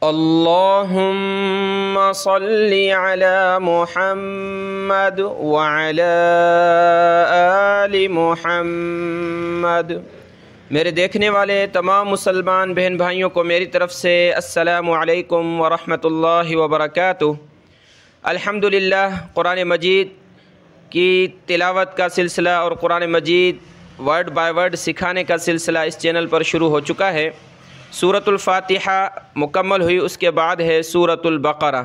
اللہم صلی علی محمد وعلی آل محمد۔ میرے دیکھنے والے تمام مسلمان بہن بھائیوں کو میری طرف سے السلام علیکم ورحمۃ اللہ وبرکاتہ۔ الحمدللہ قرآن مجید کی تلاوت کا سلسلہ اور قرآن مجید ورڈ بائی ورڈ سکھانے کا سلسلہ اس چینل پر شروع ہو چکا ہے۔ سورۃ الفاتحہ مکمل ہوئی، اس کے بعد ہے سورۃ البقرہ۔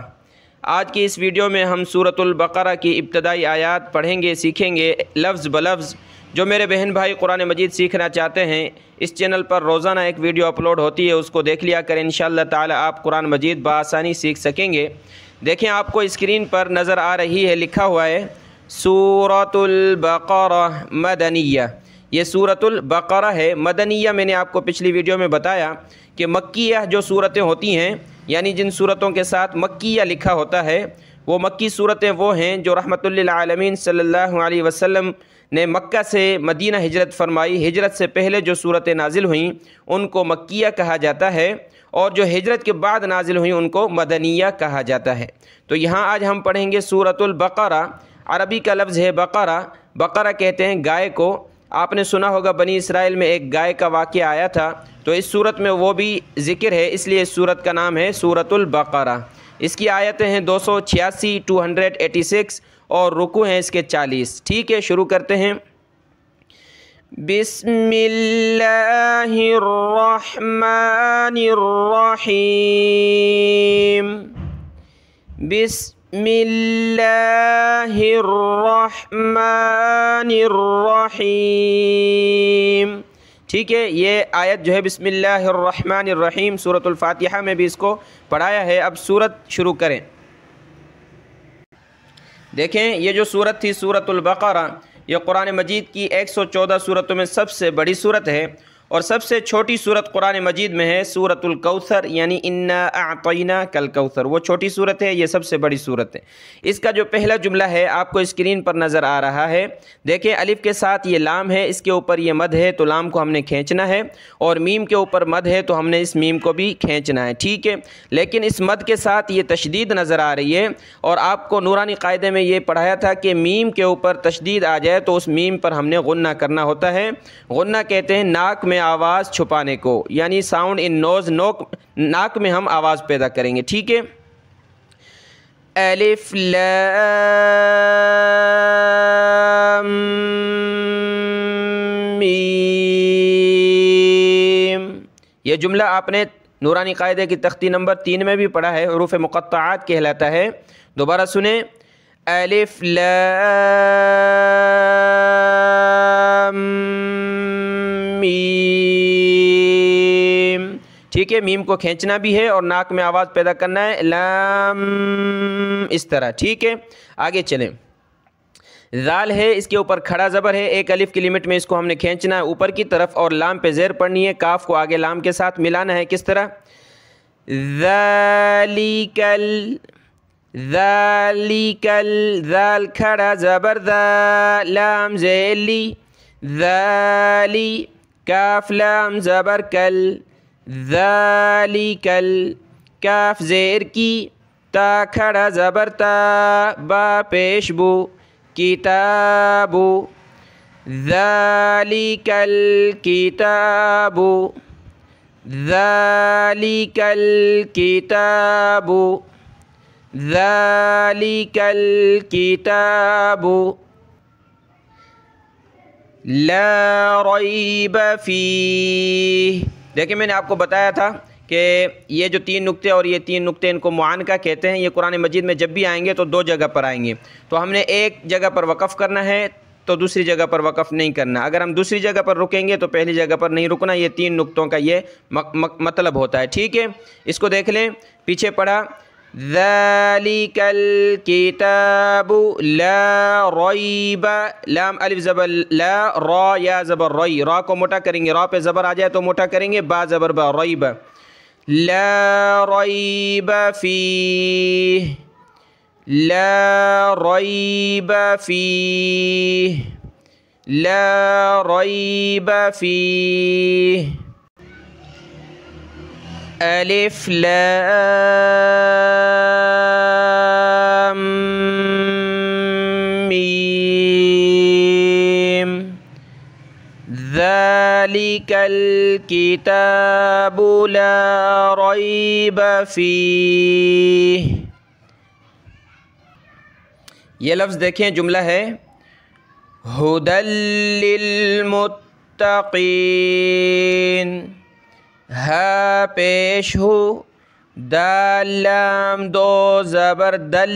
آج کی اس ویڈیو میں ہم سورۃ البقرہ کی ابتدائی آیات پڑھیں گے، سیکھیں گے لفظ بلفظ۔ جو میرے بہن بھائی قرآن مجید سیکھنا چاہتے ہیں، اس چینل پر روزانہ ایک ویڈیو اپلوڈ ہوتی ہے، اس کو دیکھ لیا کریں، انشاءاللہ تعالی آپ قرآن مجید بآسانی سیکھ سکیں گے۔ دیکھیں آپ کو اسکرین پر نظر آ رہی ہے، لکھا ہوا ہے سورۃ البقرہ مدنیہ۔ یہ سورۃ البقرہ ہے، مدنیہ میں نے آپ کو پچھلی ویڈیو میں بتایا کہ مکیہ جو صورتیں ہوتی ہیں، یعنی جن صورتوں کے ساتھ مکیہ لکھا ہوتا ہے، وہ مکی صورتیں وہ ہیں جو رحمۃ للعالمین صلی اللہ علیہ وسلم نے مکہ سے مدینہ ہجرت فرمائی، ہجرت سے پہلے جو صورتیں نازل ہوئیں ان کو مکیہ کہا جاتا ہے، اور جو ہجرت کے بعد نازل ہوئیں ان کو مدنیہ کہا جاتا ہے۔ تو یہاں آج ہم پڑھیں گے سورۃ البقرہ۔ عربی کا لفظ ہے بقرہ، بقرہ کہتے ہیں گائے کو۔ آپ نے سنا ہوگا بنی اسرائیل میں ایک گائے کا واقعہ آیا تھا، تو اس صورت میں وہ بھی ذکر ہے، اس لیے اس صورت کا نام ہے سورۃ البقرہ۔ اس کی آیتیں ہیں 286 286 اور رکوع ہیں اس کے 40۔ ٹھیک ہے، شروع کرتے ہیں۔ بسم اللہ الرحمن الرحیم، بسم اللہ الرحمن الرحیم۔ ٹھیک ہے، یہ آیت جو ہے بسم اللہ الرحمن الرحیم سورۃ الفاتحہ میں بھی اس کو پڑھایا ہے۔ اب سورت شروع کریں۔ دیکھیں یہ جو سورت تھی سورۃ البقرہ، یہ قرآن مجید کی 114 سورتوں میں سب سے بڑی سورت ہے، اور سب سے چھوٹی سورت قرآن مجید میں ہے سورۃ الکوثر، یعنی انا اعطیناک الکوثر، وہ چھوٹی سورت ہے، یہ سب سے بڑی سورت ہے۔ اس کا جو پہلا جملہ ہے آپ کو اسکرین پر نظر آ رہا ہے، دیکھیں الف کے ساتھ یہ لام ہے، اس کے اوپر یہ مد ہے تو لام کو ہم نے کھینچنا ہے، اور میم کے اوپر مد ہے تو ہم نے اس میم کو بھی کھینچنا ہے۔ ٹھیک ہے، لیکن اس مد کے ساتھ یہ تشدید نظر آ رہی ہے، اور آپ کو نورانی قاعدے میں یہ پڑھایا تھا کہ میم کے اوپر تشدید آ جائے تو اس میم پر ہم نے غنہ کرنا ہوتا ہے۔ غنہ کہتے ہیں ناک میں آواز چھپانے کو، یعنی ساؤنڈ ان نوز، ناک میں ہم آواز پیدا کریں گے۔ ٹھیک ہے، الف لام میم۔ یہ جملہ آپ نے نورانی قاعدے کی تختی نمبر 3 میں بھی پڑھا ہے، حروف مقطعات کہلاتا ہے۔ دوبارہ سنیں، الف لام میم۔ ٹھیک ہے، میم کو کھینچنا بھی ہے اور ناک میں آواز پیدا کرنا ہے، لام، اس طرح۔ ٹھیک ہے، آگے چلیں۔ ذال ہے، اس کے اوپر کھڑا زبر ہے، ایک الف کی لمٹ میں اس کو ہم نے کھینچنا ہے اوپر کی طرف، اور لام پہ زیر پڑنی ہے، کاف کو آگے لام کے ساتھ ملانا ہے۔ کس طرح؟ ذالکل، ذالکل، ذال کھڑا زبر ذا، لام زیر لی، ذالی، کاف لام زبر کل، ذالکل، کاف زیر کی، تا کھڑا زبر تا، با پیش بو، کتابو، ذالکل کتابو، ذالکل کتابو، ذالکل کتابو، لا ریب فیہ۔ دیکھیں میں نے آپ کو بتایا تھا کہ یہ جو 3 نقطے اور یہ 3 نقطے ان کو معانقہ کہتے ہیں، یہ قرآن مجید میں جب بھی آئیں گے تو 2 جگہ پر آئیں گے، تو ہم نے ایک جگہ پر وقف کرنا ہے تو دوسری جگہ پر وقف نہیں کرنا، اگر ہم دوسری جگہ پر رکیں گے تو پہلی جگہ پر نہیں رکنا، یہ 3 نقطوں کا یہ مطلب ہوتا ہے۔ ٹھیک ہے، اس کو دیکھ لیں، پیچھے پڑھا ذالک الکتاب لا ریب، لام الف زبر لا، را یا زبر ری، را کو موٹا کریں گے، را پہ زبر آ جائے تو موٹا کریں گے، با زبر با، ریب، لا ریب فیہ، لا ریب فیہ، لا ریب فیہ، الف لام میم ذالک الکتاب لا ریب فیہ. یہ لفظ دیکھیں جملہ ہے ھدی للمتقین، ہا پیش ہو، دال لام دو زبر دل،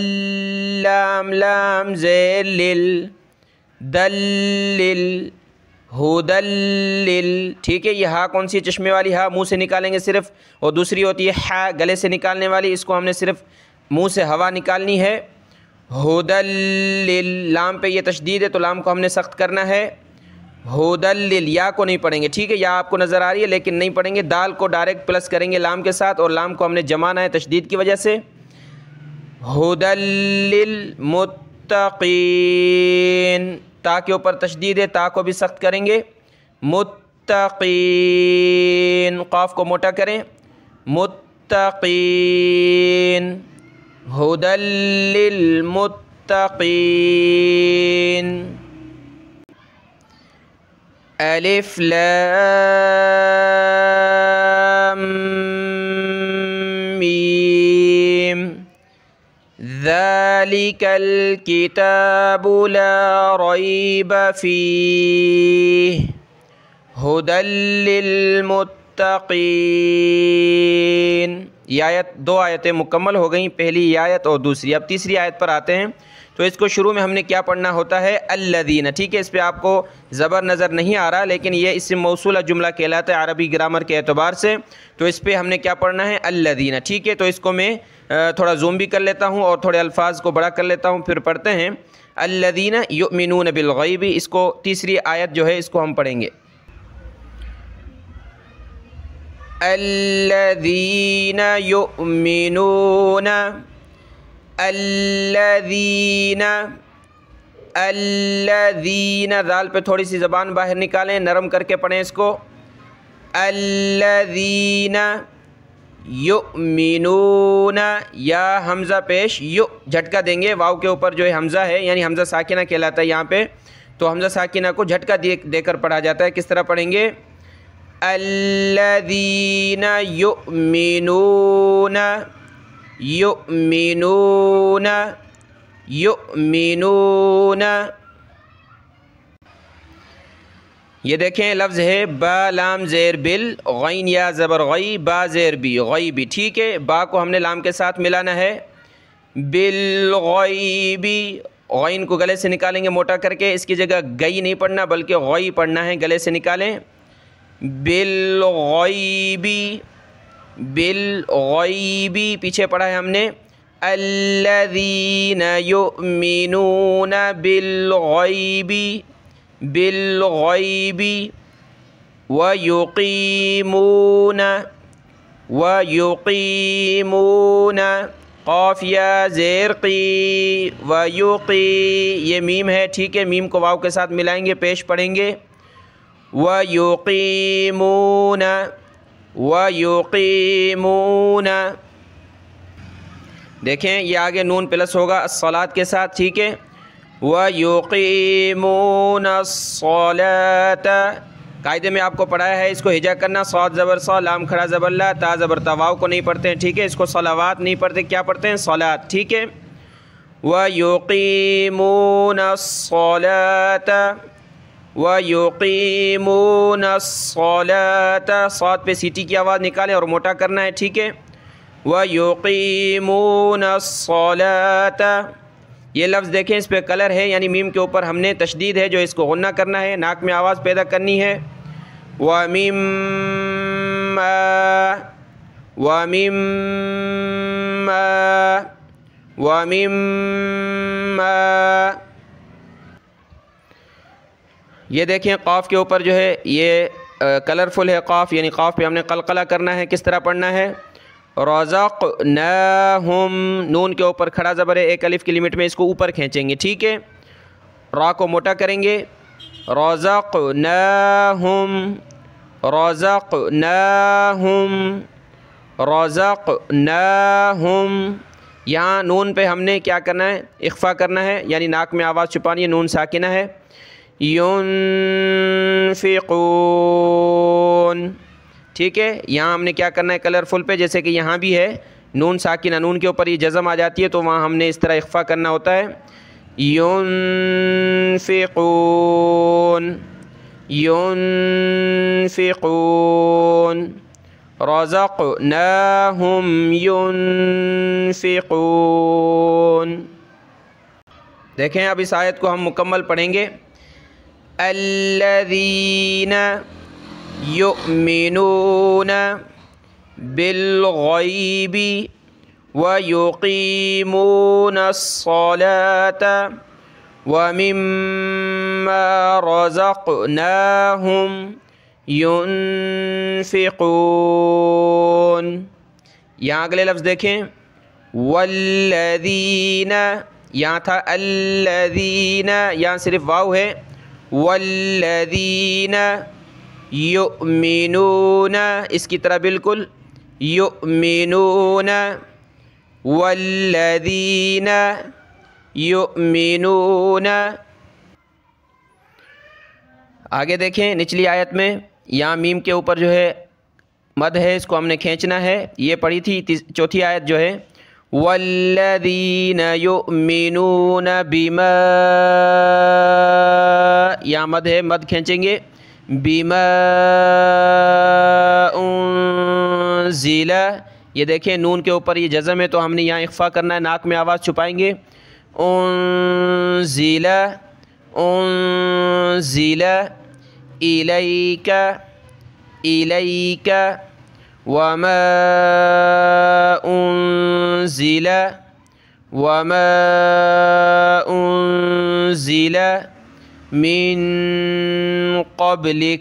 لام لام زیر لل، دلل ھدی. ٹھیک ہے، یہ ہا کون سی چشمے والی ہا منہ سے نکالیں گے صرف، اور دوسری ہوتی ہے ہا گلے سے نکالنے والی، اس کو ہم نے صرف منہ سے ہوا نکالنی ہے. ھدی، لام پہ یہ تشدید ہے تو لام کو ہم نے سخت کرنا ہے. ھدی، یا کو نہیں پڑھیں گے. ٹھیک ہے، یا آپ کو نظر آ رہی ہے لیکن نہیں پڑھیں گے. دال کو ڈائریکٹ پلس کریں گے لام کے ساتھ، اور لام کو ہم نے جمانا ہے تشدید کی وجہ سے. ھدی للمتقین، تا کے اوپر تشدید ہے، تا کو بھی سخت کریں گے. متقین، قاف کو موٹا کریں. متقین، ھدی للمتقین. الف لام میم ذالک الکتاب لا ریب فیہ ھدی للمتقین. یہ آیت، دو آیتیں مکمل ہو گئیں، پہلی آیت اور دوسری. اب تیسری آیت پر آتے ہیں. تو اس کو شروع میں ہم نے کیا پڑھنا ہوتا ہے؟ الذین. ٹھیک ہے، اس پہ آپ کو زبر نظر نہیں آ رہا لیکن یہ اسم موصولہ جملہ کہلاتا ہے عربی گرامر کے اعتبار سے. تو اس پہ ہم نے کیا پڑھنا ہے؟ الذین. ٹھیک ہے، تو اس کو میں تھوڑا زوم بھی کر لیتا ہوں اور تھوڑے الفاظ کو بڑا کر لیتا ہوں، پھر پڑھتے ہیں. الذین یؤمنون بالغیب، اس کو تیسری آیت جو ہے اس کو ہم پڑھیں گے. الذین یؤمنون، الذین، الذین، ذال پہ تھوڑی سی زبان باہر نکالیں، نرم کر کے پڑھیں اس کو. الذین یؤمنون، یا حمزہ پیش، یو جھٹکا دیں گے واو کے اوپر جو ہے حمزہ ہے، یعنی حمزہ ساکنہ کہلاتا ہے یہاں پہ. تو حمزہ ساکنہ کو جھٹکا دے کر پڑھا جاتا ہے. کس طرح پڑھیں گے؟ الذین یؤمنون، یؤمنون، یؤمنون. یہ دیکھیں لفظ ہے با لام زیر بل، غین یا زبر غی، با زیر بی، غیبی. ٹھیک ہے، با کو ہم نے لام کے ساتھ ملانا ہے. بالغیبی، غین کو گلے سے نکالیں گے موٹا کر کے، اس کی جگہ گئی نہیں پڑھنا بلکہ غی پڑھنا ہے، گلے سے نکالیں. بالغیبی، بالغیبی پیچھے پڑھا ہے ہم نے. الذین یؤمنون بالغیب، بالغیب. ویقیمون، ویقیمون، قاف یا زیر قی، ویقی، یہ میم ہے. ٹھیک ہے، میم کو واو کے ساتھ ملائیں گے، پیش پڑھیں گے. ویقیمون، ویقیمون. دیکھیں یہ آگے نون پلس ہوگا الصلاۃ کے ساتھ. ٹھیک ہے، ویقیمون الصلاۃ. قاعدے میں آپ کو پڑھایا ہے اس کو ہجا کرنا، صاد زبر صا، لام کھڑا زبر لا، تا زبر تا. واو کو نہیں پڑھتے ہیں. ٹھیک ہے، اس کو صلوات نہیں پڑھتے، کیا پڑھتے ہیں؟ صلاۃ. ٹھیک ہے، ویقیمون الصلاۃ، وَيُقِيمُونَ الصَّلَاةَ. صاد پہ سیٹی کی آواز نکالیں اور موٹا کرنا ہے. ٹھیک ہے، وَيُقِيمُونَ الصَّلَاةَ. یہ لفظ دیکھیں اس پہ کلر ہے، یعنی میم کے اوپر ہم نے تشدید ہے جو اس کو غنہ کرنا ہے، ناک میں آواز پیدا کرنی ہے. وَمِمَّا، وَمِمَّا، وَمِمَّا. یہ دیکھیں قاف کے اوپر جو ہے یہ کلرفل ہے قاف، یعنی قاف پہ ہم نے قلقلہ کرنا ہے. کس طرح پڑھنا ہے؟ رزقناہم، نون کے اوپر کھڑا زبر ہے، ایک الف کی لمٹ میں اس کو اوپر کھینچیں گے. ٹھیک ہے، را کو موٹا کریں گے. رزقناہم، رزقناہم، رزقناہم، یہاں نون پہ ہم نے کیا کرنا ہے؟ اخفا کرنا ہے، یعنی ناک میں آواز چھپانی ہے، نون ساکنہ ہے۔ ينفقون، ٹھیک ہے، یہاں ہم نے کیا کرنا ہے؟ کلرفل پہ، جیسے کہ یہاں بھی ہے نون ساکنہ، نون کے اوپر یہ جزم آ جاتی ہے تو وہاں ہم نے اس طرح اخفا کرنا ہوتا ہے۔ ينفقون ينفقون رزقناہم ينفقون۔ دیکھیں اب اس آیت کو ہم مکمل پڑھیں گے۔ الذین یؤمنون بالغیب ویقیمون الصلاة ومما رزقناہم ينفقون۔ یہاں اگلے لفظ دیکھیں، والذین، یہاں تھا الذین، یہاں صرف واو ہے۔ والذین یؤمنون، اس کی طرح بالکل، یؤمنون، والذین یؤمنون۔ آگے دیکھیں نچلی آیت میں، یہاں میم کے اوپر جو ہے مد ہے، اس کو ہم نے کھینچنا ہے، یہ پڑھی تھی چوتھی آیت جو ہے، والذین یؤمنون بما، یہاں مد ہے، مد کھینچیں گے، بما انزل، یہ دیکھیں نون کے اوپر یہ جزم ہے تو ہم نے یہاں اخفا کرنا ہے، ناک میں آواز چھپائیں گے، انزل انزل الیک الیک وما انزل من قبلک،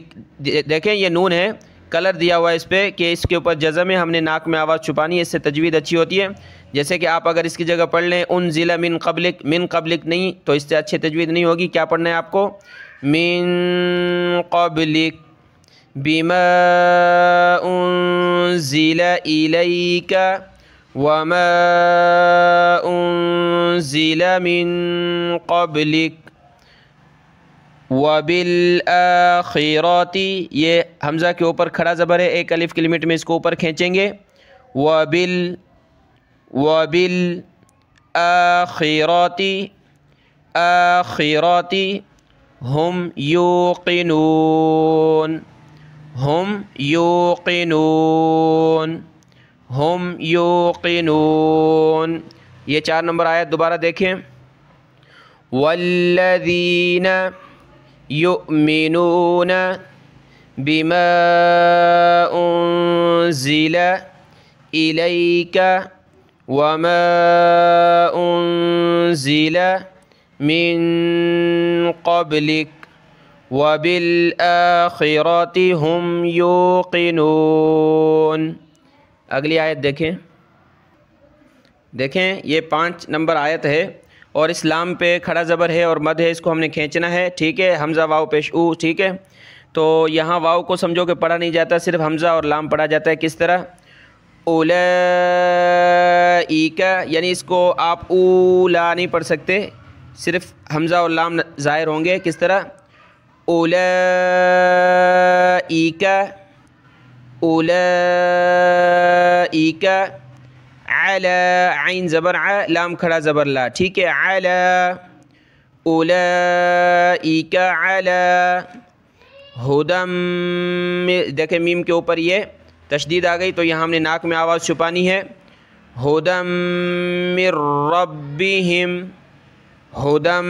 دیکھیں یہ نون ہے، کلر دیا ہوا ہے اس پہ کہ اس کے اوپر جزم ہے، ہم نے ناک میں آواز چھپانی ہے، اس سے تجوید اچھی ہوتی ہے۔ جیسے کہ آپ اگر اس کی جگہ پڑھ لیں انزل من قبلک، من قبلک نہیں تو اس سے اچھی تجوید نہیں ہوگی، کیا پڑھنا ہے آپ کو؟ من قبلک بما انزل الیک وما انزل من قبلک وبالآخرۃ، یہ حمزہ کے اوپر کھڑا زبر ہے، ایک الف کی لمٹ میں اس کو اوپر کھینچیں گے، وبالآخرۃ آخرۃ ہم یوقنون، ہم یوقنون، ہم یوقنون۔ یہ 4 نمبر آیت دوبارہ دیکھیں، والذین یؤمنون بما انزل الیک وما انزل من قبلک وبالآخرۃ ہم یوقنون۔ اگلی آیت دیکھیں، یہ 5 نمبر آیت ہے اور اس لام پہ کھڑا زبر ہے اور مد ہے، اس کو ہم نے کھینچنا ہے، ٹھیک ہے، حمزہ واو پیش او، ٹھیک ہے۔ تو یہاں واو کو سمجھو کہ پڑھا نہیں جاتا، صرف حمزہ اور لام پڑھا جاتا ہے، کس طرح؟ اولئک، یعنی اس کو آپ اولا نہیں پڑھ سکتے، صرف حمزہ اور لام ظاہر ہوں گے، کس طرح؟ اولئک اولئک، علی، عین زبر ع، لام کھڑا زبر لا، ٹھیک ہے، علی، اولئک علی ہدم، دیکھیں میم کے اوپر یہ تشدید آ گئی تو یہاں ہم نے ناک میں آواز چھپانی ہے، ہدم من ربہم، ہدم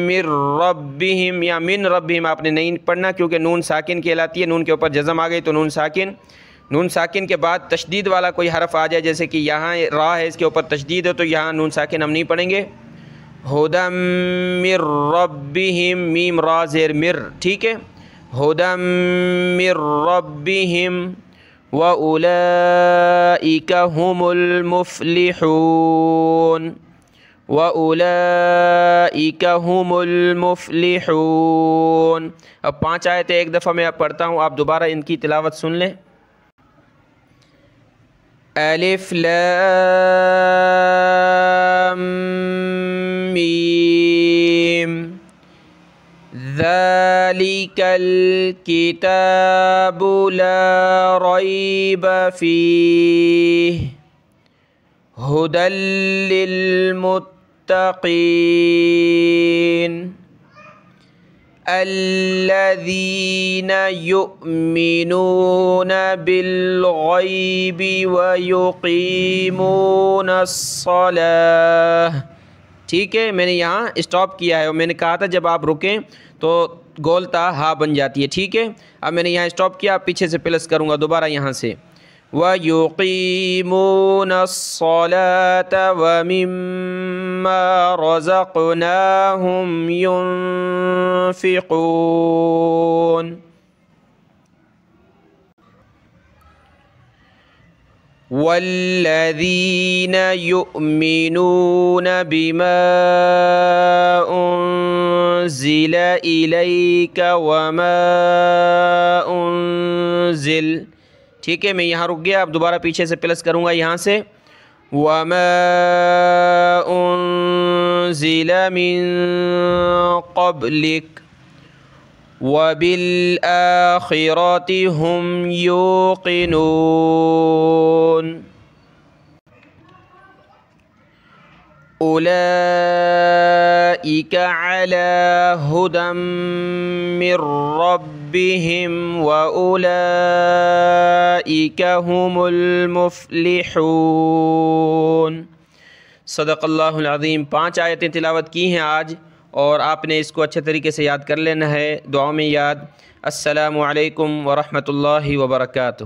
من ربہم، یا من ربہم آپ نے نہیں پڑھنا کیونکہ نون ساکن کہلاتی ہے، نون کے اوپر جزم آ گئی تو نون ساکن، نون ساکن کے بعد تشدید والا کوئی حرف آ جائے، جیسے کہ یہاں را ہے، اس کے اوپر تشدید ہے تو یہاں نون ساکن ہم نہیں پڑھیں گے، ہدم من ربہم، میم را زیر مر، ٹھیک ہے، ہدم من ربہم وَأُولَئِكَ هُمُ الْمُفْلِحُونَ، وَأُولَئِكَ هُمُ الْمُفْلِحُونَ۔ اب 5 آیتیں ایک دفعہ میں اب پڑھتا ہوں، آپ دوبارہ ان کی تلاوت سن لیں۔ الف لام میم ذالک الکتاب لا ریب فیہ ھدی للمتقین الذین یؤمنون بالغیب ویقیمون الصلاۃ۔ ٹھیک ہے، میں نے یہاں اسٹاپ کیا ہے اور میں نے کہا تھا جب آپ رکیں تو گولتا ہا بن جاتی ہے، ٹھیک ہے۔ اب میں نے یہاں اسٹاپ کیا، پیچھے سے پلس کروں گا دوبارہ یہاں سے، وَيُقِيمُونَ الصَّلَاةَ وَمِمَّا رَزَقْنَاهُمْ يُنْفِقُونَ۔ وَالَّذِينَ يُؤْمِنُونَ بِمَا أُنزِلَ إِلَيْكَ وَمَا أُنزِلَ، ٹھیک ہے، میں یہاں رک گیا، اب دوبارہ پیچھے سے پلس کروں گا یہاں سے، وَمَا أُنزِلَ مِن قَبْلِكَ وَبِالْآخِرَةِ هُمْ يُوقِنُونَ۔ أُولَئِكَ عَلَى هُدًى مِّن رَّبِّهِمْ وَأُولَئِكَ هُمُ الْمُفْلِحُونَ۔ صدق اللہ العظیم۔ 5 آیتیں تلاوت کی ہیں آج، اور آپ نے اس کو اچھے طریقے سے یاد کر لینا ہے، دعاؤں میں یاد۔ السلام علیکم ورحمۃ اللہ وبرکاتہ۔